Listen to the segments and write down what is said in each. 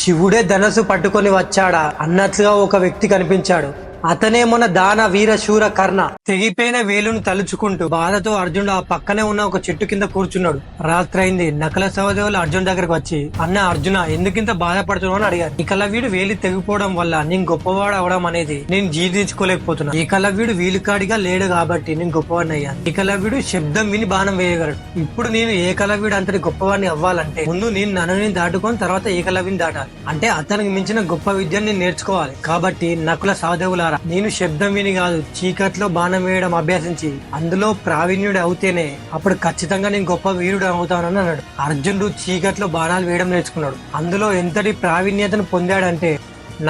శివుడే ధనస్సు పట్టుకొని వచ్చాడా అన్నట్లుగా ఒక వ్యక్తి కనిపించాడు. అతనే మన దాన వీర శూర కర్ణ. తెగిపోయిన వేలును తలుచుకుంటూ బాధతో అర్జునుడు ఆ పక్కనే ఉన్న ఒక చెట్టు కింద కూర్చున్నాడు. రాత్రైంది. నకల సహదేవులు అర్జున్ దగ్గరకు వచ్చి, అన్న అర్జున, ఎందుకింత బాధపడుతున్నావు అని అడిగారు. ఈ కలవీడు వేలి తెగిపోవడం వల్ల నేను గొప్పవాడు అవడం అనేది నేను జీర్ణించుకోలేకపోతున్నా. ఈ కలవీడు వీలుకాడిగా లేడు కాబట్టి నేను గొప్పవాడిని అయ్యాను. ఈ కలవీడు శబ్దం విని బాణం వేయగలడు. ఇప్పుడు నేను ఏకలవ్యుడు అంతటి గొప్పవాడిని అవ్వాలంటే ముందు నేను నన్ను దాటుకొని తర్వాత ఏకలవ్యుని దాటాలి. అంటే అతనికి మించిన గొప్ప విద్యను నేను నేర్చుకోవాలి. కాబట్టి నకుల సహదేవుల నేను శబ్దం విని కాదు, చీకట్లో బాణం వేయడం అభ్యసించి అందులో ప్రావీణ్యుడు అవుతేనే అప్పుడు ఖచ్చితంగా నేను గొప్ప వీరుడు అవుతానని అన్నాడు. అర్జునుడు చీకట్లో బాణాలు వేయడం నేర్చుకున్నాడు. అందులో ఎంతటి ప్రావీణ్యతను పొందాడంటే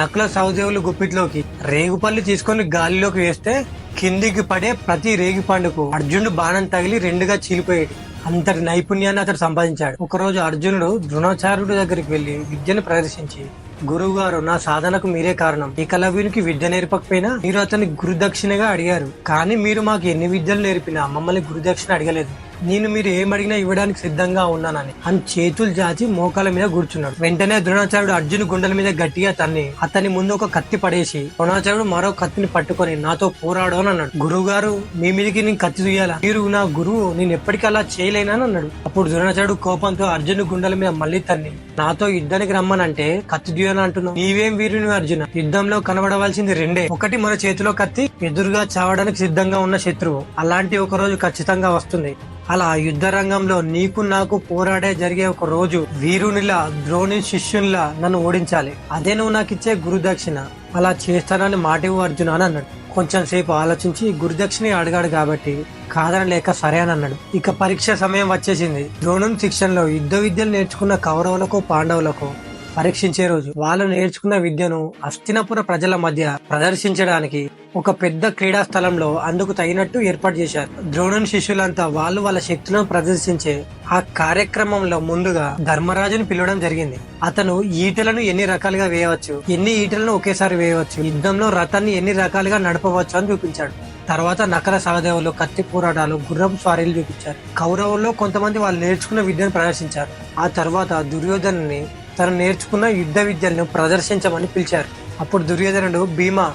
నకుల సహదేవులు గుప్పిట్లోకి రేగుపళ్ళు తీసుకొని గాలిలోకి వేస్తే కిందికి పడే ప్రతి రేగి పండుకు అర్జునుడు బాణం తగిలి రెండుగా చీలిపోయాడు. అంతటి నైపుణ్యాన్ని అతడు సంపాదించాడు. ఒకరోజు అర్జునుడు ద్రోణాచార్యుడి దగ్గరికి వెళ్లి విద్యను ప్రదర్శించి, గురువు గారు, నా సాధనకు మీరే కారణం. ఏకలవ్యునికి విద్య నేర్పకపోయినా మీరు అతన్ని గురుదక్షిణగా అడిగారు. కానీ మీరు మాకు ఎన్ని విద్యలు నేర్పినా మమ్మల్ని గురుదక్షిణ అడగలేదు. నేను మీరు ఏమడిగినా ఇవ్వడానికి సిద్ధంగా ఉన్నానని అని చేతులు చాచి మోకాల మీద కూర్చున్నాడు. వెంటనే ద్రోణాచార్యుడు అర్జును గుండెల మీద గట్టిగా తన్ని అతని ముందు ఒక కత్తి పడేసి, ద్రోణాచార్యుడు మరో కత్తిని పట్టుకొని నాతో పోరాడు అని అన్నాడు. గురువు గారు, మీ మీదకి నేను కత్తి దుయ్యాలా? మీరు నా గురువు, నేను ఎప్పటికీ అలా చేయలేనని అన్నాడు. అప్పుడు ద్రోణాచార్యుడు కోపంతో అర్జును గుండెల మీద మళ్ళీ తన్ని, నాతో యుద్ధానికి రమ్మనంటే కత్తి దుయ్యాలని అంటున్నావు? నీవేం వీరుని అర్జున? యుద్ధంలో కనబడవలసింది రెండే. ఒకటి మన చేతిలో కత్తి, ఎదురుగా చావడానికి సిద్ధంగా ఉన్న శత్రువు. అలాంటి ఒక రోజు ఖచ్చితంగా వస్తుంది. అలా యుద్ధ రంగంలో నీకు నాకు పోరాడే జరిగే ఒక రోజు వీరునిలా, ద్రోణి శిష్యునిలా నన్ను ఓడించాలి. అదే నువ్వు నాకు ఇచ్చే గురుదక్షిణ. అలా చేస్తానని మాటివ్వు అర్జున అని అన్నాడు. కొంచెం సేపు ఆలోచించి గురుదక్షిణ అడిగాడు కాబట్టి కాదనలేక సరే అని అన్నాడు. ఇక పరీక్ష సమయం వచ్చేసింది. ద్రోణుని శిక్షణలో యుద్ధ విద్యలు నేర్చుకున్న కౌరవులకు పాండవులకు పరీక్షించే రోజు. వాళ్ళు నేర్చుకున్న విద్యను హస్తినపుర ప్రజల మధ్య ప్రదర్శించడానికి ఒక పెద్ద క్రీడా స్థలంలో అందుకు తగినట్టు ఏర్పాటు చేశారు. ద్రోణుని శిష్యులంతా వాళ్ళు వాళ్ళ శక్తులను ప్రదర్శించే ఆ కార్యక్రమంలో ముందుగా ధర్మరాజును పిలవడం జరిగింది. అతను ఈటలను ఎన్ని రకాలుగా వేయవచ్చు, ఎన్ని ఈటలను ఒకేసారి వేయవచ్చు, యుద్ధంలో రథాన్ని ఎన్ని రకాలుగా నడపవచ్చు అని చూపించాడు. తర్వాత నకల సహదేవులు కత్తి పోరాటాలు, గుర్రపు స్వారీలు చూపించారు. కౌరవుల్లో కొంతమంది వాళ్ళు నేర్చుకున్న విద్యను ప్రదర్శించారు. ఆ తర్వాత దుర్యోధనుని తను నేర్చుకున్న యుద్ధ విద్యలను ప్రదర్శించమని పిలిచారు. అప్పుడు దుర్యోధనుడు, భీమా,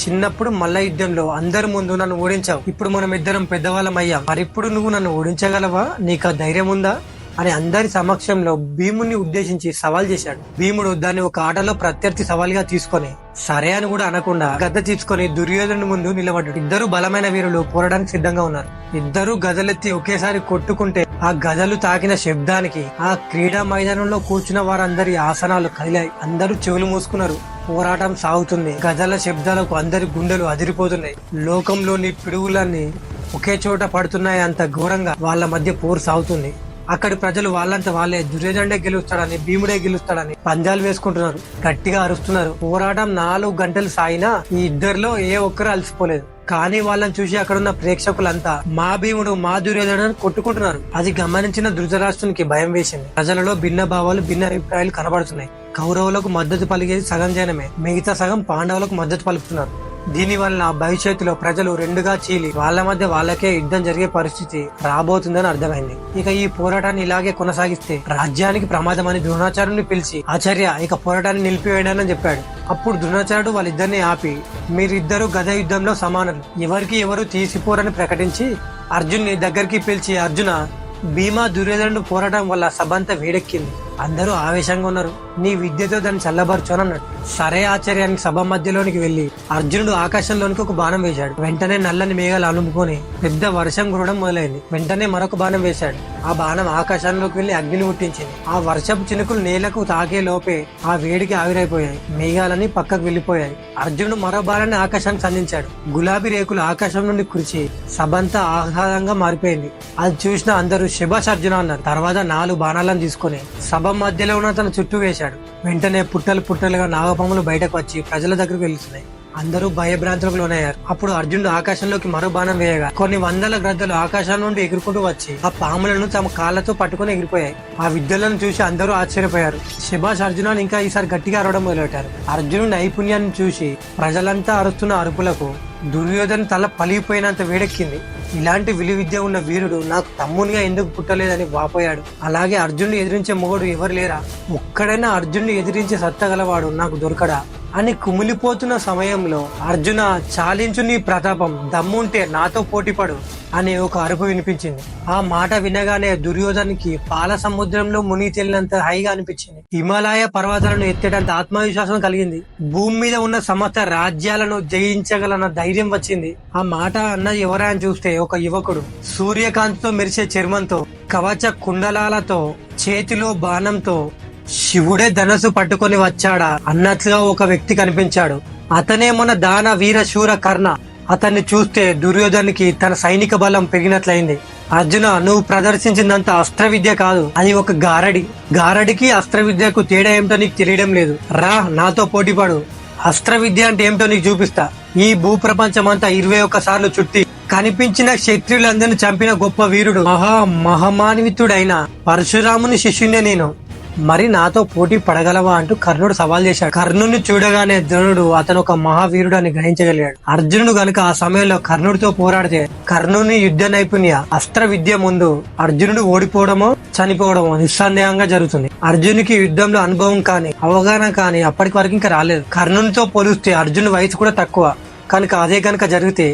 చిన్నప్పుడు మల్ల యుద్ధంలో అందరి ముందు నన్ను ఓడించావు. ఇప్పుడు మనం ఇద్దరం పెద్దవాళ్ళం అయ్యాం. మరిప్పుడు నువ్వు నన్ను ఓడించగలవా? నీకు ధైర్యం ఉందా అని అందరి సమక్షంలో భీముని ఉద్దేశించి సవాల్ చేశాడు. భీముడు దాన్ని ఒక ఆటలో ప్రత్యర్థి సవాల్గా తీసుకొని సరే అని కూడా అనకుండా గద తీసుకొని దుర్యోధను ముందు నిలబడ్డాడు. ఇద్దరు బలమైన వీరులు పోరాడానికి సిద్ధంగా ఉన్నారు. ఇద్దరు గదలెత్తి ఒకేసారి కొట్టుకుంటే ఆ గదలు తాకిన శబ్దానికి ఆ క్రీడా మైదానంలో కూర్చున్న వారందరి ఆసనాలు కదిలాయి. అందరూ చెవులు మూసుకున్నారు. పోరాటం సాగుతుంది. గదల శబ్దాలకు అందరి గుండెలు అదిరిపోతున్నాయి. లోకంలోని పిడుగులన్నీ ఒకే చోట పడుతున్నాయి. అంత ఘోరంగా వాళ్ళ మధ్య పోరు సాగుతుంది. అక్కడి ప్రజలు వాళ్ళంతా వాళ్ళే దుర్యోధనుడే గెలుస్తాడని, భీముడే గెలుస్తాడని పందాలు వేసుకుంటున్నారు. గట్టిగా అరుస్తున్నారు. పోరాటం 4 గంటలు సాగినా ఈ ఇద్దరిలో ఏ ఒక్కరు అలసిపోలేదు. కానీ వాళ్ళని చూసి అక్కడున్న ప్రేక్షకులంతా మా భీముడు, మా దుర్యోధనుడు కొట్టుకుంటున్నారు. అది గమనించిన ధృతరాష్ట్రునికి భయం వేసింది. ప్రజలలో భిన్న భావాలు, భిన్న అభిప్రాయాలు కనబడుతున్నాయి. కౌరవులకు మద్దతు పలిగేది సగం జనమే, మిగతా సగం పాండవులకు మద్దతు పలుకుతున్నారు. దీని వల్ల భవిష్యత్తులో ప్రజలు రెండుగా చీలి వాళ్ళ మధ్య వాళ్ళకే యుద్ధం జరిగే పరిస్థితి రాబోతుందని అర్థమైంది. ఇక ఈ పోరాటాన్ని ఇలాగే కొనసాగిస్తే రాజ్యానికి ప్రమాదం అని ద్రోణాచార్యుని పిలిచి, ఆచార్య, ఇక పోరాటాన్ని నిలిపివేయడానని చెప్పాడు. అప్పుడు ద్రోణాచార్యుడు వాళ్ళిద్దరిని ఆపి, మీరిద్దరు గద యుద్ధంలో సమానులు, ఎవరికి ఎవరు తీసిపోరని ప్రకటించి అర్జున్ని దగ్గరికి పిలిచి, అర్జున, భీమా దుర్యోధనుడు పోరాటం వల్ల సభంతా వేడెక్కింది. అందరూ ఆవేశంగా ఉన్నారు. నీ విద్యతో దాన్ని చల్లబరచు అని అన్నాడు. సరే ఆచార్యానికి సభ మధ్యలోనికి వెళ్లి అర్జునుడు ఆకాశంలోనికి ఒక బాణం వేశాడు. వెంటనే నల్లని మేఘాలు అలుముకొని పెద్ద వర్షం కురవడం మొదలైంది. వెంటనే మరొక బాణం వేశాడు. ఆ బాణం ఆకాశంలోకి వెళ్లి అగ్నిని ముట్టించింది. ఆ వర్షపు చినుకులు నేలకు తాకే లోపే ఆ వేడికి ఆవిరైపోయాయి. మేఘాలని పక్కకు వెళ్లిపోయాయి. అర్జునుడు మరో బాణాన్ని ఆకాశానికి సంధించాడు. గులాబీ రేకులు ఆకాశం నుండి కురిచి సభంతా ఆహ్లాదంగా మారిపోయింది. అది చూసిన అందరూ శభాష్ అర్జున అన్నారు. తర్వాత 4 బాణాలను తీసుకుని సభ మధ్యలో ఉన్న తన చుట్టూ వేశాడు. వెంటనే పుట్టలు పుట్టలుగా నాగపాములు బయటకు వచ్చి ప్రజల దగ్గరకు వెళ్తున్నాయి. అందరూ భయభ్రాంతులకు లోనయ్యారు. అప్పుడు అర్జునుడు ఆకాశంలోకి మరో బాణం వేయగా కొన్ని వందల గ్రద్దలు ఆకాశం నుండి ఎగురుకుంటూ వచ్చి ఆ పాములను తమ కాళ్లతో పట్టుకుని ఎగిరిపోయాయి. ఆ విద్యలను చూసి అందరూ ఆశ్చర్యపోయారు. శభాష్ అర్జున ఇంకా ఈసారి గట్టిగా అరవడం మొదలెట్టారు. అర్జునుడి నైపుణ్యాన్ని చూసి ప్రజలంతా అరుస్తున్న అరుపులకు దుర్యోధన తల పలిగిపోయినంత వేడెక్కింది. ఇలాంటి విలువిద్య ఉన్న వీరుడు నాకు తమ్మునిగా ఎందుకు పుట్టలేదని వాపోయాడు. అలాగే అర్జునుడు ఎదిరించే మొగడు ఎవరు లేరా, ఒక్కడైనా అర్జునుడు ఎదిరించే సత్తగలవాడు నాకు దొరకడా అని కుమిలిపోతున్న సమయంలో అర్జున, చాలించు నీ ప్రతాపం, దమ్ముంటే నాతో పోటీపడు అనే ఒక అరుపు వినిపించింది. ఆ మాట వినగానే దుర్యోధనికి పాల సముద్రంలో మునిగి తేలినంత హైగా అనిపించింది. హిమాలయ పర్వతాలను ఎత్తేటంత ఆత్మవిశ్వాసం కలిగింది. భూమి మీద ఉన్న సమస్త రాజ్యాలను జయించగలన్న ధైర్యం వచ్చింది. ఆ మాట అన్న ఎవరా అని చూస్తే ఒక యువకుడు, సూర్యకాంతితో మెరిసే చర్మంతో, కవచ కుండలాలతో, చేతిలో బాణంతో, శివుడే ధనస్సు పట్టుకొని వచ్చాడా అన్నట్లుగా ఒక వ్యక్తి కనిపించాడు. అతనే మన దాన వీర శూర కర్ణ. అతన్ని చూస్తే దుర్యోధనికి తన సైనిక బలం పెరిగినట్లయింది. అర్జున, నువ్వు ప్రదర్శించిందంత అస్త్ర విద్య కాదు, అది ఒక గారడికి అస్త్ర విద్యకు తేడా ఏమిటో నీకు తెలియడం లేదు. రా, నాతో పోటీపడు. అస్త్ర విద్య అంటే ఏమిటో నీకు చూపిస్తా. ఈ భూప్రపంచమంతా 21 సార్లు చుట్టి కనిపించిన క్షత్రియులందరినీ చంపిన గొప్ప వీరుడు, మహమాన్వితుడైన పరశురాముని శిష్యునే నేను. మరి నాతో పోటీ పడగలవా అంటూ కర్ణుడు సవాల్ చేశాడు. కర్ణుడిని చూడగానే ద్రోణుడు అతను ఒక మహావీరుడు అని గ్రహించగలిగాడు. అర్జునుడు గనుక ఆ సమయంలో కర్ణుడితో పోరాడితే కర్ణుని యుద్ధ నైపుణ్య అస్త్ర విద్య ముందు అర్జునుడు ఓడిపోవడమో చనిపోవడమో నిస్సందేహంగా జరుగుతుంది. అర్జునికి యుద్ధంలో అనుభవం కానీ అవగాహన కానీ అప్పటి వరకు ఇంకా రాలేదు. కర్ణునితో పోలిస్తే అర్జునుడి వయసు కూడా తక్కువ కనుక అదే కనుక జరిగితే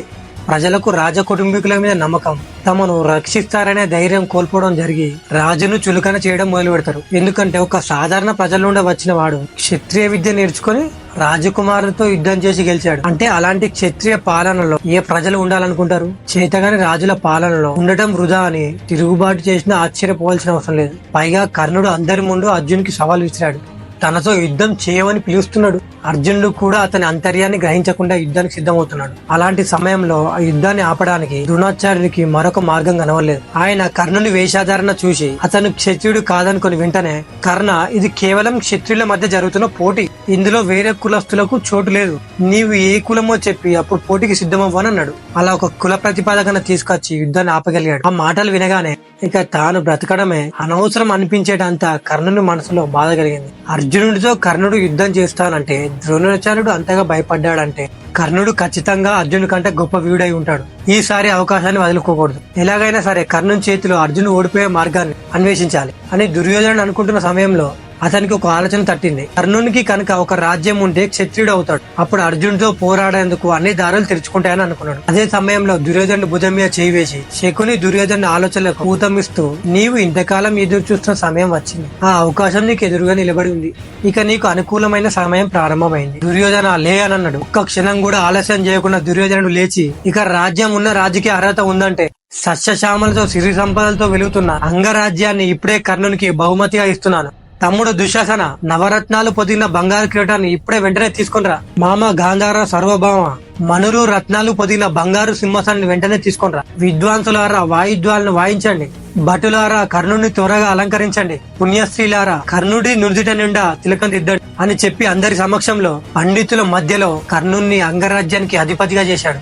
ప్రజలకు రాజ కుటుంబీకుల మీద నమ్మకం, తమను రక్షిస్తారనే ధైర్యం కోల్పోవడం జరిగి రాజును చులకన చేయడం మొదలు పెడతారు. ఎందుకంటే ఒక సాధారణ ప్రజల నుండి వచ్చిన వాడు క్షత్రియ విద్య నేర్చుకుని రాజకుమారులతో యుద్ధం చేసి గెలిచాడు. అంటే అలాంటి క్షత్రియ పాలనలో ఏ ప్రజలు ఉండాలనుకుంటారు? చేతగాని రాజుల పాలనలో ఉండటం వృధా అని తిరుగుబాటు చేసినా ఆశ్చర్యపోవాల్సిన అవసరం లేదు. పైగా కర్ణుడు అందరి ముందు అర్జునికి సవాల్ విసిరాడు. తనతో యుద్ధం చేయమని పిలుస్తున్నాడు. అర్జునుడు కూడా అతని అంతర్యాన్ని గ్రహించకుండా యుద్ధానికి సిద్ధమవుతున్నాడు. అలాంటి సమయంలో ఆ యుద్ధాన్ని ఆపడానికి ద్రోణాచార్యుడికి మరొక మార్గం కనవలేదు. ఆయన కర్ణుని వేషాధారణ చూసి అతను క్షత్రియుడు కాదనుకుని వెంటనే, కర్ణ, ఇది కేవలం క్షత్రియుల మధ్య జరుగుతున్న పోటీ, ఇందులో వేరే కులస్తులకు చోటు లేదు. నీవు ఏ కులమో చెప్పి అప్పుడు పోటీకి సిద్ధమవ్వని అన్నాడు. అలా ఒక కుల ప్రతిపాదకన తీసుకొచ్చి యుద్ధాన్ని ఆపగలిగాడు. ఆ మాటలు వినగానే ఇక తాను బ్రతకడమే అనవసరం అనిపించేటంత కర్ణుని మనసులో బాధ కలిగింది. అర్జునుడితో కర్ణుడు యుద్ధం చేస్తానంటే ద్రోణాచార్యుడు అంతగా భయపడ్డాడంటే కర్ణుడు ఖచ్చితంగా అర్జునుడి కంటే గొప్ప వీడై ఉంటాడు. ఈసారి అవకాశాన్ని వదులుకోకూడదు. ఎలాగైనా సరే కర్ణుని చేతిలో అర్జునుడు ఓడిపోయే మార్గాన్ని అన్వేషించాలి అని దుర్యోధనుడు అనుకుంటున్న సమయంలో అతనికి ఒక ఆలోచన తట్టింది. కర్ణునికి కనుక ఒక రాజ్యం ఉంటే క్షత్రియుడు అవుతాడు. అప్పుడు అర్జునుడితో పోరాడేందుకు అన్ని దారులు తెరుచుకుంటాయని అనుకున్నాడు. అదే సమయంలో దుర్యోధనుడు భుజం మీద చేయి వేసి శకుని దుర్యోధను ఆలోచనలకు ఊతమిస్తూ, నీవు ఇంతకాలం ఎదురు చూస్తున్న సమయం వచ్చింది. ఆ అవకాశం నీకు ఎదురుగా నిలబడి ఉంది. ఇక నీకు అనుకూలమైన సమయం ప్రారంభమైంది. దుర్యోధన, లే అని అన్నాడు. ఒక్క క్షణం కూడా ఆలస్యం చేయకుండా దుర్యోధనుడు లేచి, ఇక రాజ్యం ఉన్న రాజుకి అర్హత ఉందంటే సస్యశ్యామలతో సిరి సంపదలతో వెలుగుతున్న అంగరాజ్యాన్ని ఇప్పుడే కర్ణునికి బహుమతిగా ఇస్తున్నాను. తమ్ముడు దుశ్శాసన, నవరత్నాలు పొదిగిన బంగారు కిరీటాన్ని ఇప్పుడే వెంటనే తీసుకునిరా. మామ గాంధార సర్వభౌమ, మనురు రత్నాలు పొదిగిన బంగారు సింహాసనాన్ని వెంటనే తీసుకునిరా. విద్వాంసులారా వాయిద్యాలను వాయించండి. భటులారా కర్ణుడిని త్వరగా అలంకరించండి. పుణ్యశ్రీలారా కర్ణుడి నుదుట నిండా తిలకం దిద్దండి అని చెప్పి అందరి సమక్షంలో పండితుల మధ్యలో కర్ణుణ్ణి అంగరాజ్యానికి అధిపతిగా చేశాడు.